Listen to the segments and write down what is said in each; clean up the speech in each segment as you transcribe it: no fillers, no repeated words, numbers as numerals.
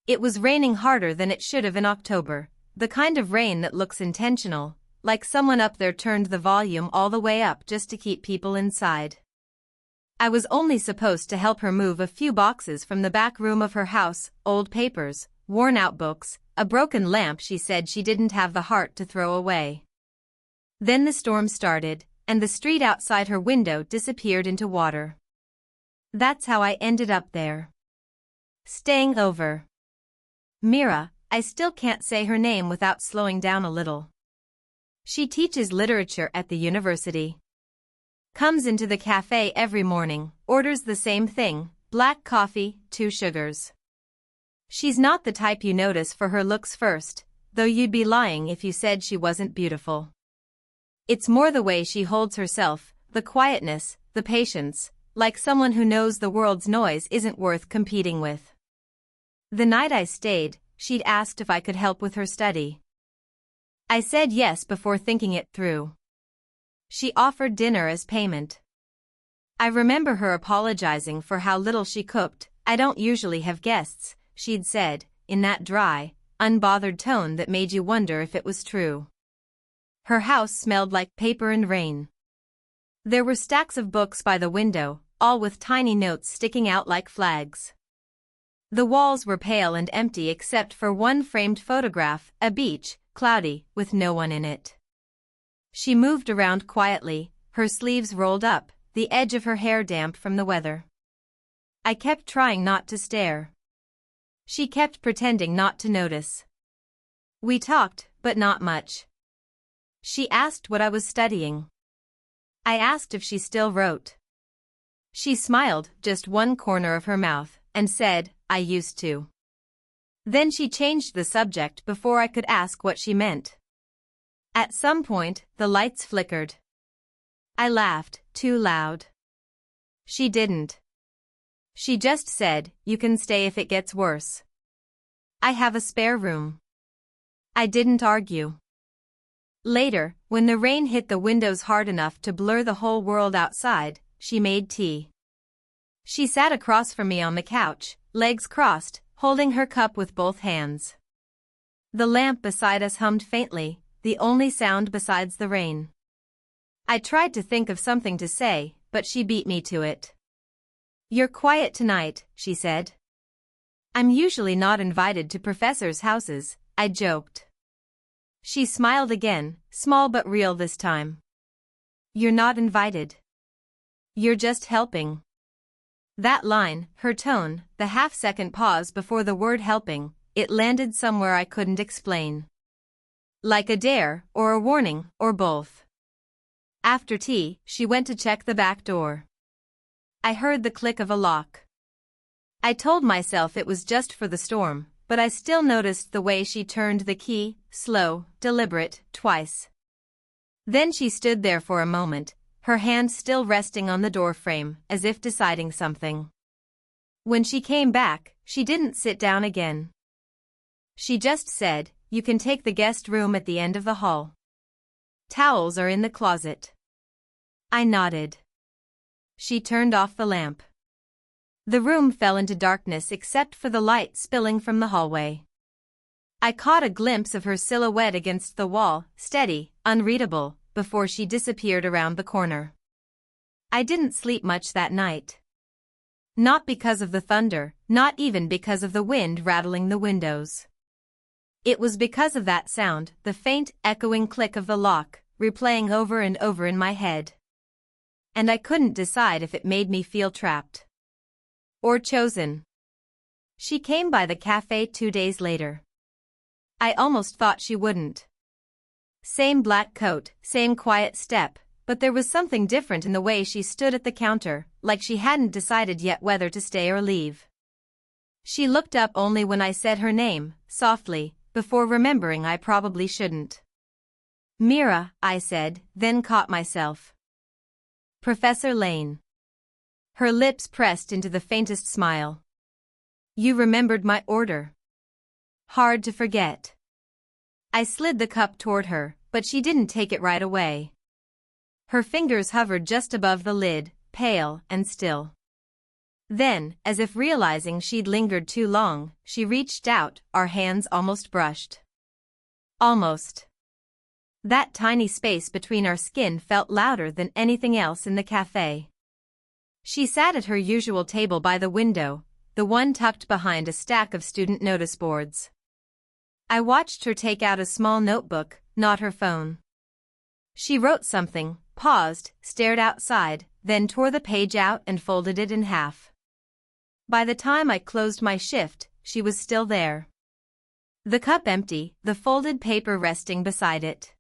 It was raining harder than it should have in October, the kind of rain that looks intentional, like someone up there turned the volume all the way up just to keep people inside. I was only supposed to help her move a few boxes from the back room of her house, old papers, worn-out books, a broken lamp she said she didn't have the heart to throw away. Then the storm started, and the street outside her window disappeared into water. That's how I ended up there. Staying over. Mira, I still can't say her name without slowing down a little. She teaches literature at the university. Comes into the cafe every morning, orders the same thing, black coffee, 2 sugars. She's not the type you notice for her looks first, though you'd be lying if you said she wasn't beautiful. It's more the way she holds herself, the quietness, the patience, like someone who knows the world's noise isn't worth competing with. The night I stayed, she'd asked if I could help with her study. I said yes before thinking it through. She offered dinner as payment. I remember her apologizing for how little she cooked. I don't usually have guests, she'd said, in that dry, unbothered tone that made you wonder if it was true. Her house smelled like paper and rain. There were stacks of books by the window, all with tiny notes sticking out like flags. The walls were pale and empty except for one framed photograph, a beach, cloudy, with no one in it. She moved around quietly, her sleeves rolled up, the edge of her hair damp from the weather. I kept trying not to stare. She kept pretending not to notice. We talked, but not much. She asked what I was studying. I asked if she still wrote. She smiled, just one corner of her mouth, and said, I used to. Then she changed the subject before I could ask what she meant. At some point, the lights flickered. I laughed, too loud. She didn't. She just said, you can stay if it gets worse. I have a spare room. I didn't argue. Later, when the rain hit the windows hard enough to blur the whole world outside, she made tea. She sat across from me on the couch, legs crossed, holding her cup with both hands. The lamp beside us hummed faintly, the only sound besides the rain. I tried to think of something to say, but she beat me to it. You're quiet tonight, she said. I'm usually not invited to professors' houses, I joked. She smiled again, small but real this time. You're not invited. You're just helping. That line, her tone, the half-second pause before the word helping, it landed somewhere I couldn't explain. Like a dare, or a warning, or both. After tea, she went to check the back door. I heard the click of a lock. I told myself it was just for the storm, but I still noticed the way she turned the key, slow, deliberate, twice. Then she stood there for a moment, her hand still resting on the doorframe, as if deciding something. When she came back, she didn't sit down again. She just said, you can take the guest room at the end of the hall. Towels are in the closet. I nodded. She turned off the lamp. The room fell into darkness except for the light spilling from the hallway. I caught a glimpse of her silhouette against the wall, steady, unreadable, before she disappeared around the corner. I didn't sleep much that night. Not because of the thunder, not even because of the wind rattling the windows. It was because of that sound, the faint, echoing click of the lock, replaying over and over in my head. And I couldn't decide if it made me feel trapped. Or chosen. She came by the cafe 2 days later. I almost thought she wouldn't. Same black coat, same quiet step, but there was something different in the way she stood at the counter, like she hadn't decided yet whether to stay or leave. She looked up only when I said her name, softly, before remembering I probably shouldn't. Mira, I said, then caught myself. Professor Lane. Her lips pressed into the faintest smile. You remembered my order. Hard to forget. I slid the cup toward her, but she didn't take it right away. Her fingers hovered just above the lid, pale and still. Then, as if realizing she'd lingered too long, she reached out, our hands almost brushed. Almost. That tiny space between our skin felt louder than anything else in the cafe. She sat at her usual table by the window, the one tucked behind a stack of student notice boards. I watched her take out a small notebook, not her phone. She wrote something, paused, stared outside, then tore the page out and folded it in half. By the time I closed my shift, she was still there. The cup empty, the folded paper resting beside it.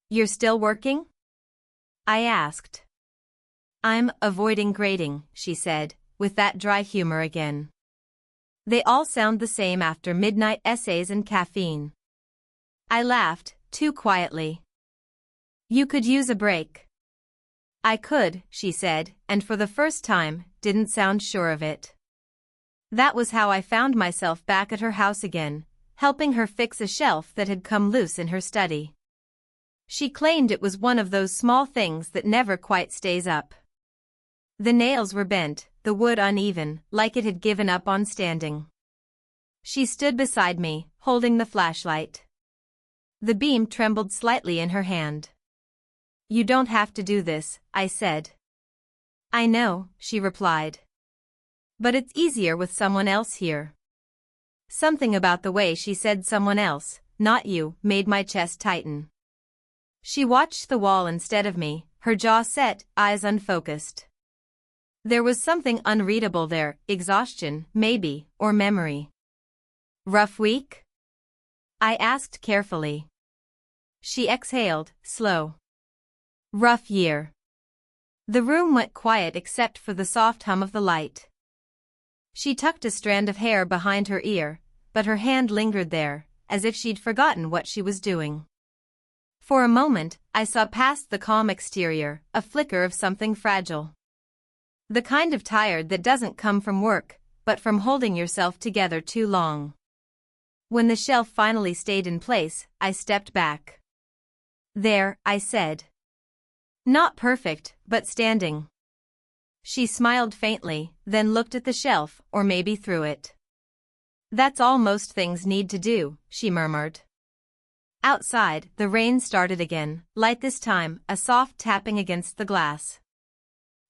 "You're still working?" I asked. "I'm avoiding grading," she said, with that dry humor again. They all sound the same after midnight essays and caffeine. I laughed, too quietly. "You could use a break." "I could," she said, and for the first time, didn't sound sure of it. That was how I found myself back at her house again, helping her fix a shelf that had come loose in her study. She claimed it was one of those small things that never quite stays up. The nails were bent, the wood uneven, like it had given up on standing. She stood beside me, holding the flashlight. The beam trembled slightly in her hand. "You don't have to do this," I said. "I know," she replied. "But it's easier with someone else here." Something about the way she said "someone else," not you, made my chest tighten. She watched the wall instead of me, her jaw set, eyes unfocused. There was something unreadable there, exhaustion, maybe, or memory. "Rough week?" I asked carefully. She exhaled, slow. "Rough year." The room went quiet except for the soft hum of the light. She tucked a strand of hair behind her ear, but her hand lingered there, as if she'd forgotten what she was doing. For a moment, I saw past the calm exterior, a flicker of something fragile. The kind of tired that doesn't come from work, but from holding yourself together too long. When the shelf finally stayed in place, I stepped back. "There," I said. "Not perfect, but standing." She smiled faintly, then looked at the shelf, or maybe through it. "That's all most things need to do," she murmured. Outside, the rain started again, light this time, a soft tapping against the glass.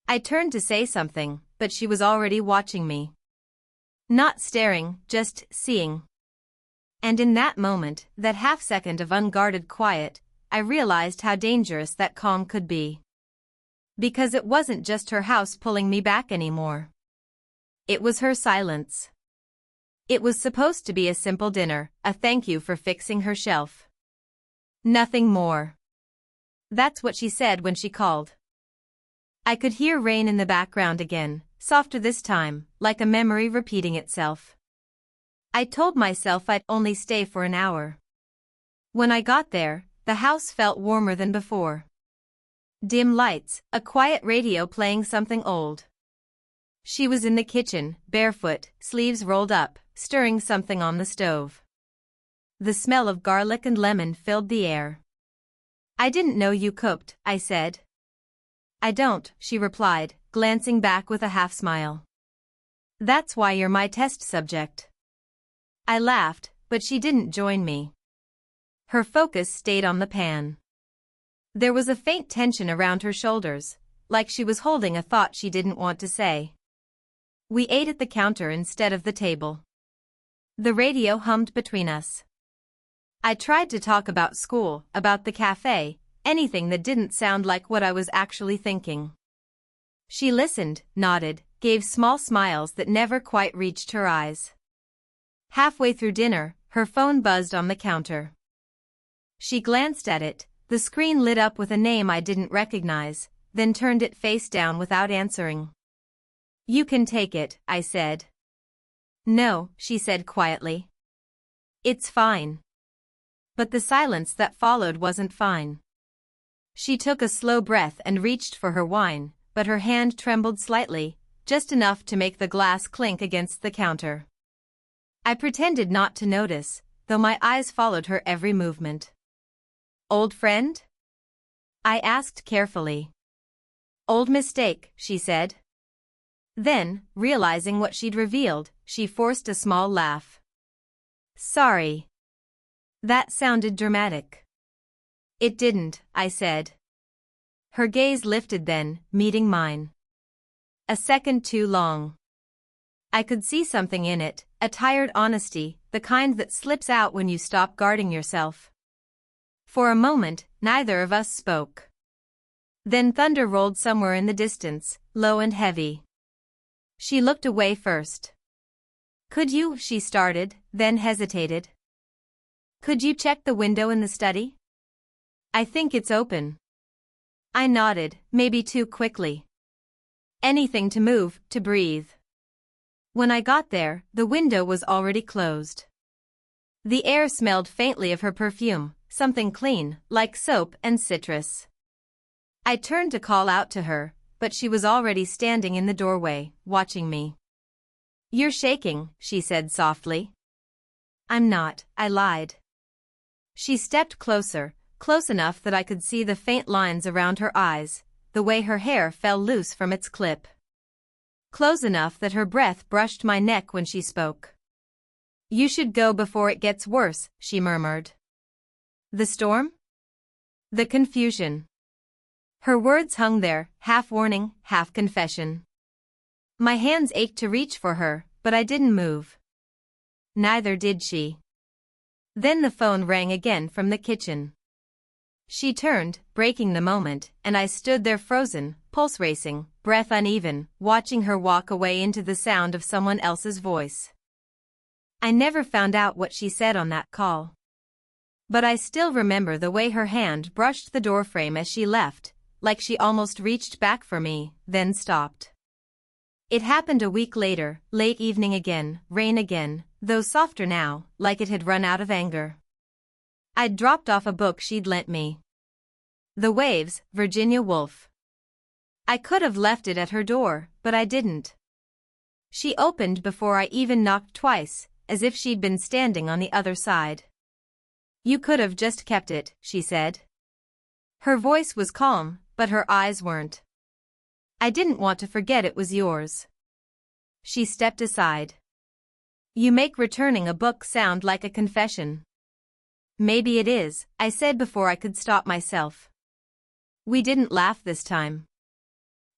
I turned to say something, but she was already watching me. Not staring, just seeing. And in that moment, that half-second of unguarded quiet, I realized how dangerous that calm could be. Because it wasn't just her house pulling me back anymore. It was her silence. It was supposed to be a simple dinner, a thank you for fixing her shelf. Nothing more. That's what she said when she called. I could hear rain in the background again, softer this time, like a memory repeating itself. I told myself I'd only stay for an hour. When I got there, the house felt warmer than before. Dim lights, a quiet radio playing something old. She was in the kitchen, barefoot, sleeves rolled up, stirring something on the stove. The smell of garlic and lemon filled the air. "I didn't know you cooked," I said. "I don't," she replied, glancing back with a half-smile. "That's why you're my test subject." I laughed, but she didn't join me. Her focus stayed on the pan. There was a faint tension around her shoulders, like she was holding a thought she didn't want to say. We ate at the counter instead of the table. The radio hummed between us. I tried to talk about school, about the cafe, anything that didn't sound like what I was actually thinking. She listened, nodded, gave small smiles that never quite reached her eyes. Halfway through dinner, her phone buzzed on the counter. She glanced at it, the screen lit up with a name I didn't recognize, then turned it face down without answering. "You can take it," I said. "No," she said quietly. "It's fine." But the silence that followed wasn't fine. She took a slow breath and reached for her wine, but her hand trembled slightly, just enough to make the glass clink against the counter. I pretended not to notice, though my eyes followed her every movement. "Old friend?" I asked carefully. "Old mistake," she said. Then, realizing what she'd revealed, she forced a small laugh. Sorry. That sounded dramatic. It didn't, I said. Her gaze lifted then, meeting mine. A second too long. I could see something in it, a tired honesty, the kind that slips out when you stop guarding yourself. For a moment, neither of us spoke. Then thunder rolled somewhere in the distance, low and heavy. She looked away first. Could you, she started, then hesitated. Could you check the window in the study? I think it's open. I nodded, maybe too quickly. Anything to move, to breathe. When I got there, the window was already closed. The air smelled faintly of her perfume, something clean, like soap and citrus. I turned to call out to her, but she was already standing in the doorway, watching me. You're shaking, she said softly. I'm not, I lied. She stepped closer, close enough that I could see the faint lines around her eyes, the way her hair fell loose from its clip. Close enough that her breath brushed my neck when she spoke. You should go before it gets worse, she murmured. The storm? The confusion. Her words hung there, half warning, half confession. My hands ached to reach for her, but I didn't move. Neither did she. Then the phone rang again from the kitchen. She turned, breaking the moment, and I stood there frozen, pulse racing, breath uneven, watching her walk away into the sound of someone else's voice. I never found out what she said on that call. But I still remember the way her hand brushed the doorframe as she left, like she almost reached back for me, then stopped. It happened a week later, late evening again, rain again, though softer now, like it had run out of anger. I'd dropped off a book she'd lent me. The Waves, Virginia Woolf. I could have left it at her door, but I didn't. She opened before I even knocked twice, as if she'd been standing on the other side. You could have just kept it, she said. Her voice was calm, but her eyes weren't. I didn't want to forget it was yours. She stepped aside. You make returning a book sound like a confession. Maybe it is, I said before I could stop myself. We didn't laugh this time.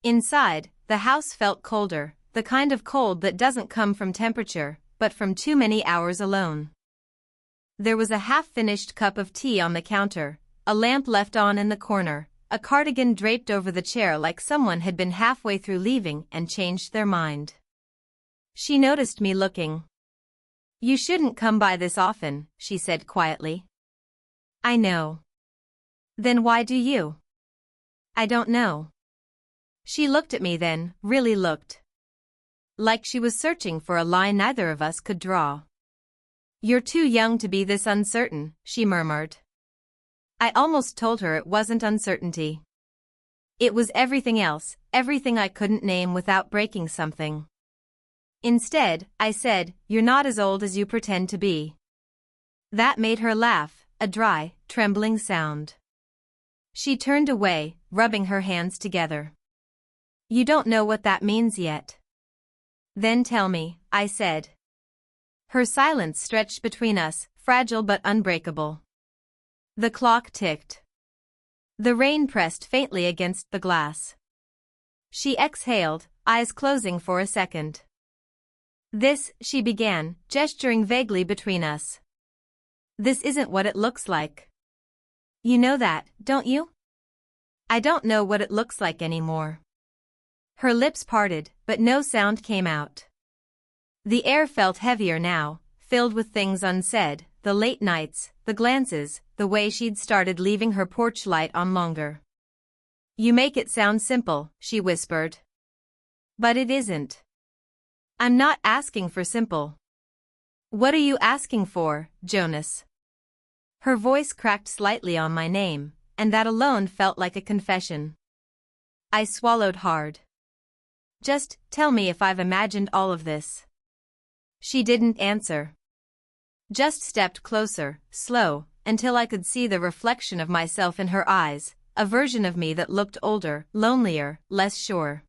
Inside, the house felt colder, the kind of cold that doesn't come from temperature, but from too many hours alone. There was a half-finished cup of tea on the counter, a lamp left on in the corner, a cardigan draped over the chair like someone had been halfway through leaving and changed their mind. She noticed me looking. You shouldn't come by this often, she said quietly. I know. Then why do you? I don't know. She looked at me then, really looked. Like she was searching for a line neither of us could draw. You're too young to be this uncertain, she murmured. I almost told her it wasn't uncertainty. It was everything else, everything I couldn't name without breaking something. Instead, I said, you're not as old as you pretend to be. That made her laugh, a dry, trembling sound. She turned away, rubbing her hands together. You don't know what that means yet. Then tell me, I said. Her silence stretched between us, fragile but unbreakable. The clock ticked. The rain pressed faintly against the glass. She exhaled, eyes closing for a second. This, she began, gesturing vaguely between us. This isn't what it looks like. You know that, don't you? I don't know what it looks like anymore. Her lips parted, but no sound came out. The air felt heavier now, filled with things unsaid, the late nights, the glances, the way she'd started leaving her porch light on longer. You make it sound simple, she whispered. But it isn't. I'm not asking for simple. What are you asking for, Jonas? Her voice cracked slightly on my name, and that alone felt like a confession. I swallowed hard. Just tell me if I've imagined all of this. She didn't answer. Just stepped closer, slow, until I could see the reflection of myself in her eyes, a version of me that looked older, lonelier, less sure.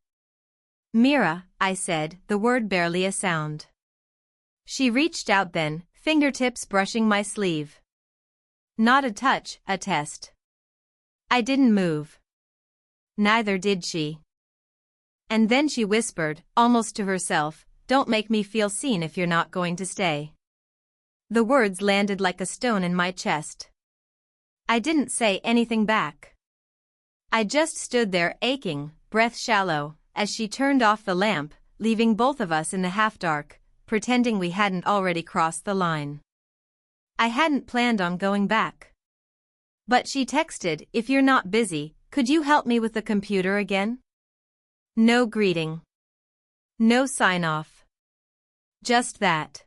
Mira, I said, the word barely a sound. She reached out then, fingertips brushing my sleeve. Not a touch, a test. I didn't move. Neither did she. And then she whispered, almost to herself, "Don't make me feel seen if you're not going to stay." The words landed like a stone in my chest. I didn't say anything back. I just stood there aching, breath shallow, as she turned off the lamp, leaving both of us in the half-dark, pretending we hadn't already crossed the line. I hadn't planned on going back. But she texted, "If you're not busy, could you help me with the computer again?" No greeting. No sign-off. Just that.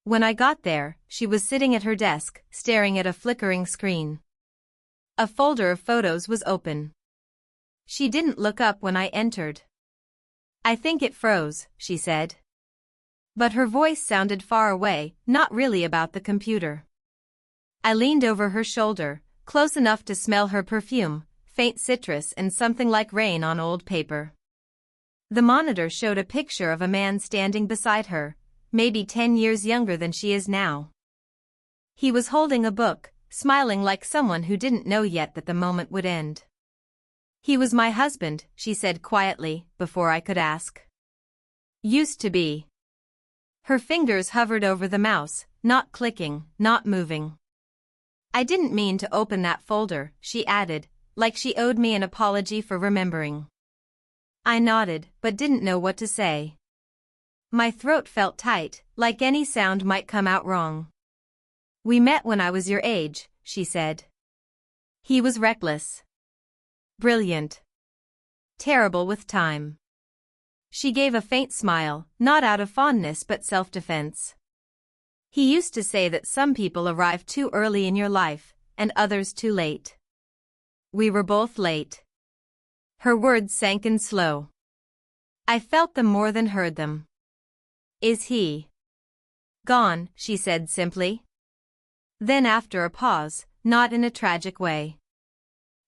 When I got there, she was sitting at her desk, staring at a flickering screen. A folder of photos was open. She didn't look up when I entered. "I think it froze," she said. But her voice sounded far away, not really about the computer. I leaned over her shoulder, close enough to smell her perfume, faint citrus and something like rain on old paper. The monitor showed a picture of a man standing beside her, maybe 10 years younger than she is now. He was holding a book, smiling like someone who didn't know yet that the moment would end. "He was my husband," she said quietly, before I could ask. "Used to be." Her fingers hovered over the mouse, not clicking, not moving. "I didn't mean to open that folder," she added, like she owed me an apology for remembering. I nodded, but didn't know what to say. My throat felt tight, like any sound might come out wrong. "We met when I was your age," she said. "He was reckless. Brilliant. Terrible with time." She gave a faint smile, not out of fondness but self-defense. "He used to say that some people arrive too early in your life, and others too late. We were both late." Her words sank in slow. I felt them more than heard them. "Is he gone?" she said simply. Then after a pause, not in a tragic way.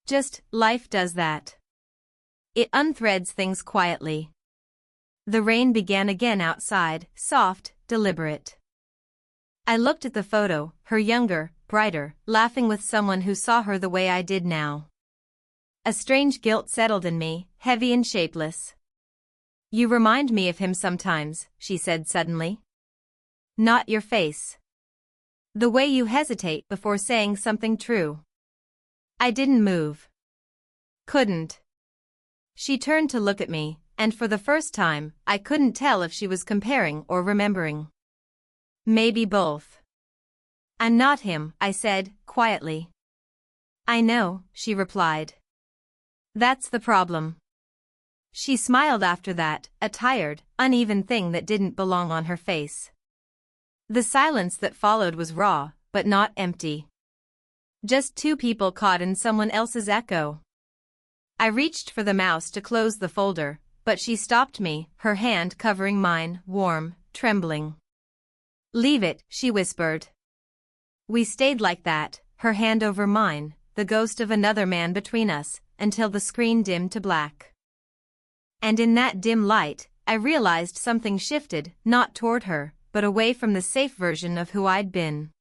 "Just, life does that. It unthreads things quietly." The rain began again outside, soft, deliberate. I looked at the photo, her younger, brighter, laughing with someone who saw her the way I did now. A strange guilt settled in me, heavy and shapeless. "You remind me of him sometimes," she said suddenly. "Not your face. The way you hesitate before saying something true." I didn't move. Couldn't. She turned to look at me, and for the first time, I couldn't tell if she was comparing or remembering. Maybe both. "I'm not him," I said, quietly. "I know," she replied. "That's the problem." She smiled after that, a tired, uneven thing that didn't belong on her face. The silence that followed was raw, but not empty. Just two people caught in someone else's echo. I reached for the mouse to close the folder, but she stopped me, her hand covering mine, warm, trembling. "Leave it," she whispered. We stayed like that, her hand over mine, the ghost of another man between us, until the screen dimmed to black. And in that dim light, I realized something shifted, not toward her, but away from the safe version of who I'd been.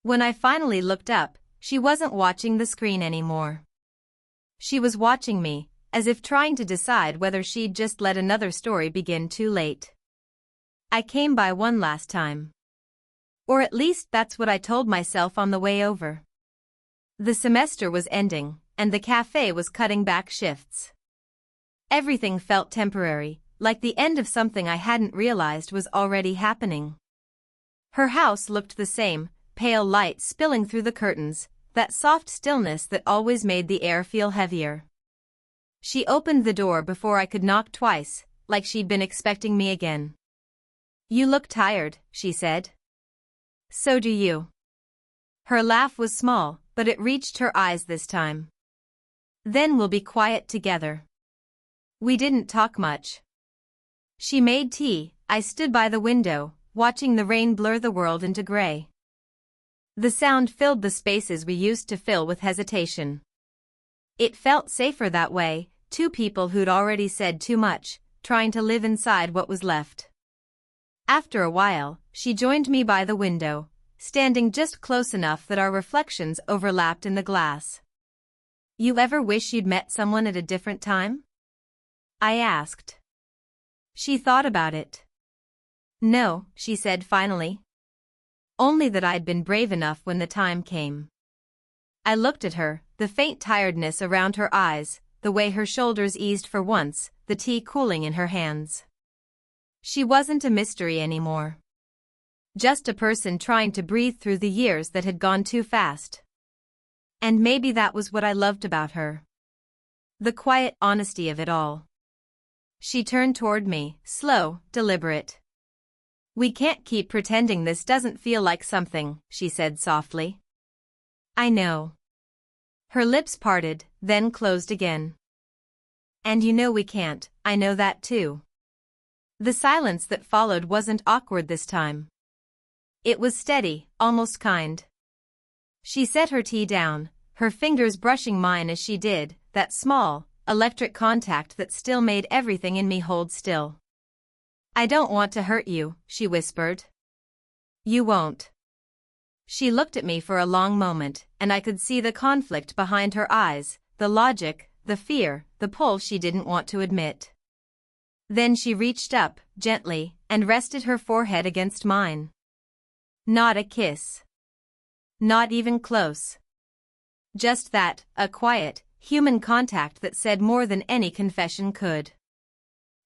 When I finally looked up, she wasn't watching the screen anymore. She was watching me, as if trying to decide whether she'd just let another story begin too late. I came by one last time. Or at least that's what I told myself on the way over. The semester was ending, and the cafe was cutting back shifts. Everything felt temporary, like the end of something I hadn't realized was already happening. Her house looked the same, pale light spilling through the curtains, that soft stillness that always made the air feel heavier. She opened the door before I could knock twice, like she'd been expecting me again. "You look tired," she said. "So do you." Her laugh was small, but it reached her eyes this time. "Then we'll be quiet together." We didn't talk much. She made tea, I stood by the window, watching the rain blur the world into gray. The sound filled the spaces we used to fill with hesitation. It felt safer that way, two people who'd already said too much, trying to live inside what was left. After a while, she joined me by the window, standing just close enough that our reflections overlapped in the glass. "You ever wish you'd met someone at a different time?" I asked. She thought about it. "No," she said finally. "Only that I'd been brave enough when the time came." I looked at her, the faint tiredness around her eyes, the way her shoulders eased for once, the tea cooling in her hands. She wasn't a mystery anymore. Just a person trying to breathe through the years that had gone too fast. And maybe that was what I loved about her. The quiet honesty of it all. She turned toward me, slow, deliberate. "We can't keep pretending this doesn't feel like something," she said softly. "I know." Her lips parted, then closed again. "And you know we can't, I know that too." The silence that followed wasn't awkward this time. It was steady, almost kind. She set her tea down, her fingers brushing mine as she did, that small, electric contact that still made everything in me hold still. "I don't want to hurt you," she whispered. "You won't." She looked at me for a long moment, and I could see the conflict behind her eyes, the logic, the fear, the pull she didn't want to admit. Then she reached up, gently, and rested her forehead against mine. Not a kiss. Not even close. Just that, a quiet, human contact that said more than any confession could.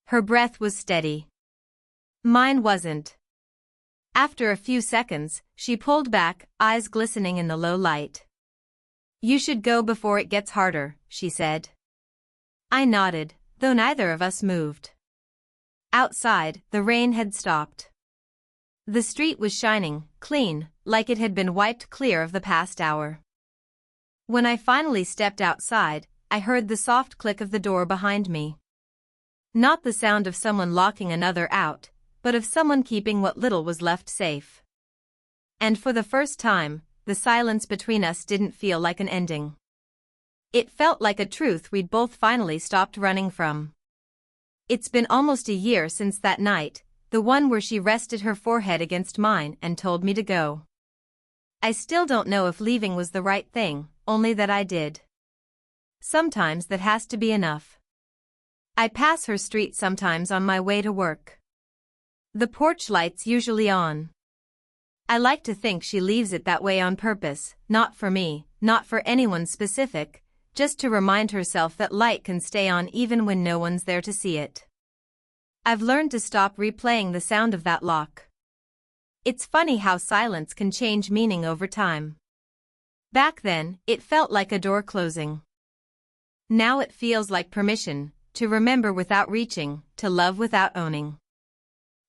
Her breath was steady. Mine wasn't. After a few seconds, she pulled back, eyes glistening in the low light. "You should go before it gets harder," she said. I nodded, though neither of us moved. Outside, the rain had stopped. The street was shining, clean, like it had been wiped clear of the past hour. When I finally stepped outside, I heard the soft click of the door behind me. Not the sound of someone locking another out, but of someone keeping what little was left safe. And for the first time, the silence between us didn't feel like an ending. It felt like a truth we'd both finally stopped running from. It's been almost a year since that night, the one where she rested her forehead against mine and told me to go. I still don't know if leaving was the right thing, only that I did. Sometimes that has to be enough. I pass her street sometimes on my way to work. The porch light's usually on. I like to think she leaves it that way on purpose, not for me, not for anyone specific, just to remind herself that light can stay on even when no one's there to see it. I've learned to stop replaying the sound of that lock. It's funny how silence can change meaning over time. Back then, it felt like a door closing. Now it feels like permission, to remember without reaching, to love without owning.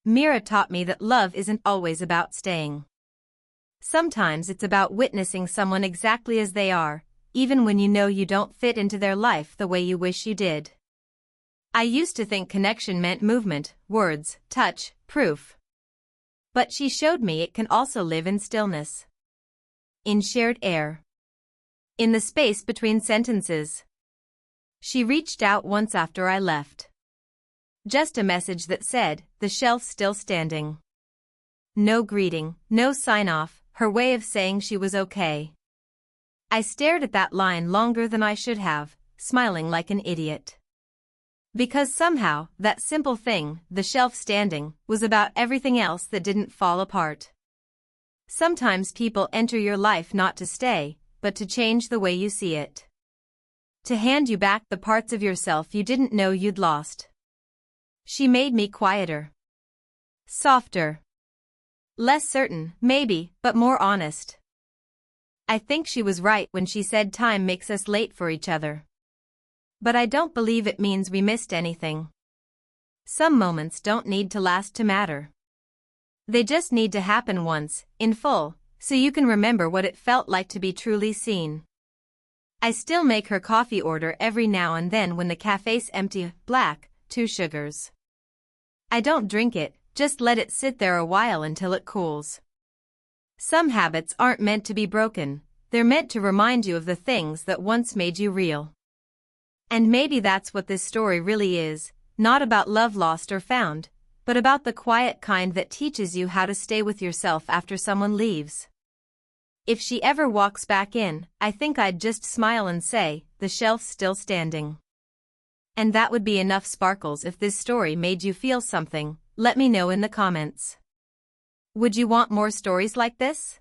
Mira taught me that love isn't always about staying. Sometimes it's about witnessing someone exactly as they are, even when you know you don't fit into their life the way you wish you did. I used to think connection meant movement, words, touch, proof. But she showed me it can also live in stillness. In shared air. In the space between sentences. She reached out once after I left. Just a message that said, "The shelf's still standing." No greeting, no sign-off, her way of saying she was okay. I stared at that line longer than I should have, smiling like an idiot. Because somehow, that simple thing, the shelf standing, was about everything else that didn't fall apart. Sometimes people enter your life not to stay, but to change the way you see it. To hand you back the parts of yourself you didn't know you'd lost. She made me quieter. Softer. Less certain, maybe, but more honest. I think she was right when she said time makes us late for each other. But I don't believe it means we missed anything. Some moments don't need to last to matter. They just need to happen once, in full, so you can remember what it felt like to be truly seen. I still make her coffee order every now and then when the cafe's empty, black, 2 sugars. I don't drink it, just let it sit there a while until it cools. Some habits aren't meant to be broken, they're meant to remind you of the things that once made you real. And maybe that's what this story really is, Not about love lost or found, but about the quiet kind that teaches you how to stay with yourself after someone leaves. If she ever walks back in, I think I'd just smile and say, the shelf's still standing. And that would be enough sparkles. If this story made you feel something, let me know in the comments. Would you want more stories like this?